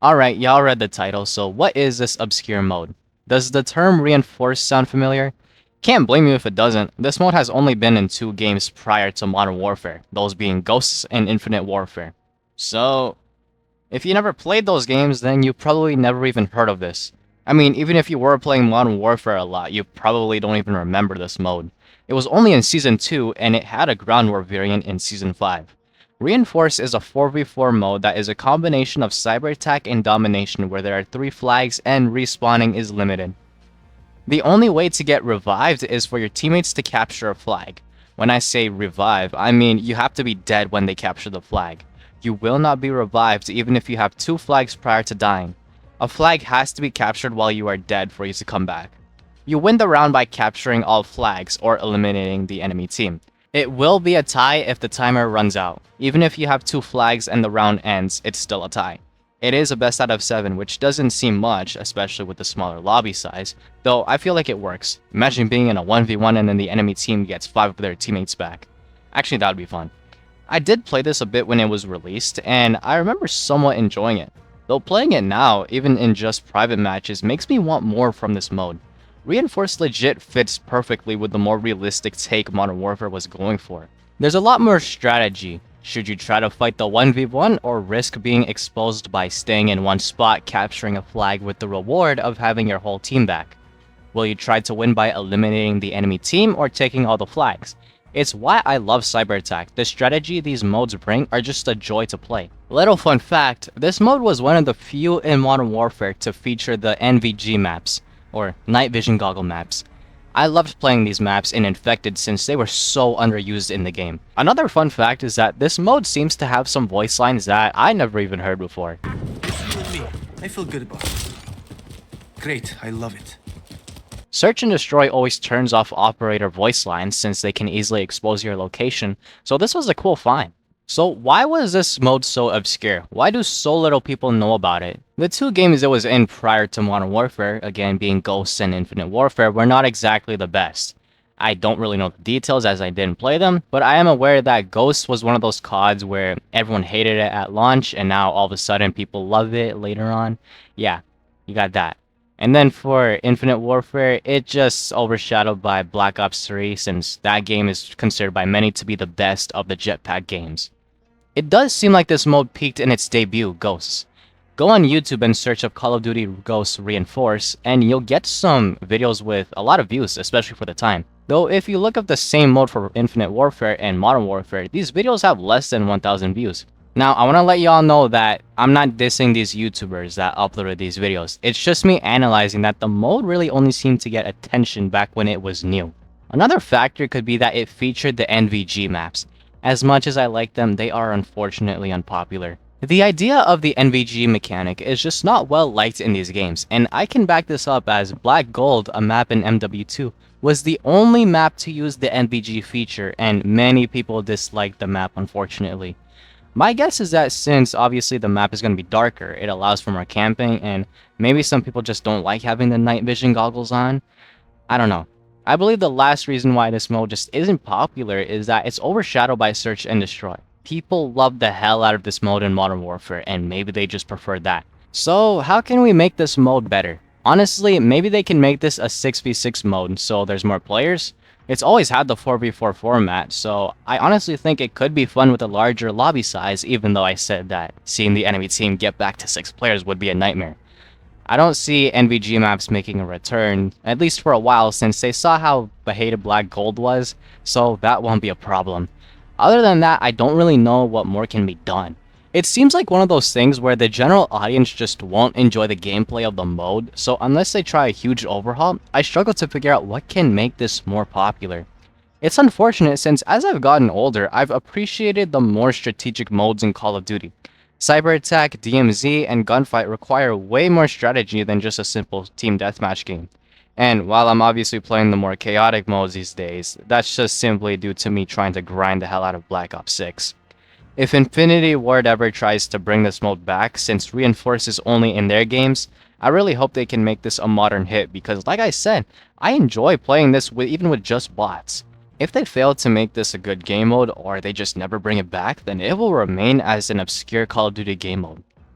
Alright, y'all read the title, so what is this obscure mode? Does the term reinforced sound familiar? Can't blame you if it doesn't. This mode has only been in 2 games prior to Modern Warfare, those being Ghosts and Infinite Warfare. So, if you never played those games, then you probably never even heard of this. I mean, even if you were playing Modern Warfare a lot, you probably don't even remember this mode. It was only in Season 2, and it had a ground war variant in Season 5. Reinforce is a 4v4 mode that is a combination of cyber attack and domination where there are 3 flags and respawning is limited. The only way to get revived is for your teammates to capture a flag. When I say revive, I mean you have to be dead when they capture the flag. You will not be revived even if you have 2 flags prior to dying. A flag has to be captured while you are dead for you to come back. You win the round by capturing all flags or eliminating the enemy team. It will be a tie if the timer runs out. Even if you have 2 flags and the round ends, it's still a tie. It is a best out of 7, which doesn't seem much, especially with the smaller lobby size, though I feel like it works. Imagine being in a 1v1 and then the enemy team gets 5 of their teammates back. Actually, that would be fun. I did play this a bit when it was released, and I remember somewhat enjoying it. Though playing it now, even in just private matches, makes me want more from this mode. Reinforced legit fits perfectly with the more realistic take Modern Warfare was going for. There's a lot more strategy. Should you try to fight the 1v1 or risk being exposed by staying in one spot, capturing a flag with the reward of having your whole team back? Will you try to win by eliminating the enemy team or taking all the flags? It's why I love Cyber Attack. The strategy these modes bring are just a joy to play. Little fun fact, this mode was one of the few in Modern Warfare to feature the NVG maps, or night vision goggle maps. I loved playing these maps in Infected since they were so underused in the game. Another fun fact is that this mode seems to have some voice lines that I never even heard before. It's you and me. I feel good about it. Great, I love it. Search and Destroy always turns off operator voice lines since they can easily expose your location, so this was a cool find. So why was this mode so obscure? Why do so little people know about it? The 2 games it was in prior to Modern Warfare, again being Ghosts and Infinite Warfare, were not exactly the best. I don't really know the details as I didn't play them, but I am aware that Ghosts was one of those CODs where everyone hated it at launch and now all of a sudden people love it later on. Yeah, you got that. And then for Infinite Warfare, it just overshadowed by Black Ops 3 since that game is considered by many to be the best of the jetpack games. It does seem like this mode peaked in its debut, Ghosts. Go on YouTube and search up Call of Duty Ghosts Reinforce, and you'll get some videos with a lot of views, especially for the time. Though if you look up the same mode for Infinite Warfare and Modern Warfare, these videos have less than 1,000 views. Now, I want to let y'all know that I'm not dissing these YouTubers that uploaded these videos. It's just me analyzing that the mode really only seemed to get attention back when it was new. Another factor could be that it featured the NVG maps. As much as I like them, they are unfortunately unpopular. The idea of the NVG mechanic is just not well liked in these games, and I can back this up as Black Gold, a map in MW2, was the only map to use the NVG feature, and many people disliked the map unfortunately. My guess is that since obviously the map is going to be darker, it allows for more camping, and maybe some people just don't like having the night vision goggles on. I don't know. I believe the last reason why this mode just isn't popular is that it's overshadowed by Search and Destroy. People love the hell out of this mode in Modern Warfare, and maybe they just prefer that. So how can we make this mode better? Honestly, maybe they can make this a 6v6 mode so there's more players. It's always had the 4v4 format, so I honestly think it could be fun with a larger lobby size, even though I said that seeing the enemy team get back to 6 players would be a nightmare. I don't see NVG maps making a return, at least for a while since they saw how hated Black Gold was, so that won't be a problem. Other than that, I don't really know what more can be done. It seems like one of those things where the general audience just won't enjoy the gameplay of the mode, so unless they try a huge overhaul, I struggle to figure out what can make this more popular. It's unfortunate since as I've gotten older, I've appreciated the more strategic modes in Call of Duty. Cyber Attack, DMZ, and Gunfight require way more strategy than just a simple team deathmatch game. And while I'm obviously playing the more chaotic modes these days, that's just simply due to me trying to grind the hell out of Black Ops 6. If Infinity Ward ever tries to bring this mode back, since Reinforce is only in their games, I really hope they can make this a modern hit because like I said, I enjoy playing this even with just bots. If they fail to make this a good game mode or they just never bring it back, then it will remain as an obscure Call of Duty game mode.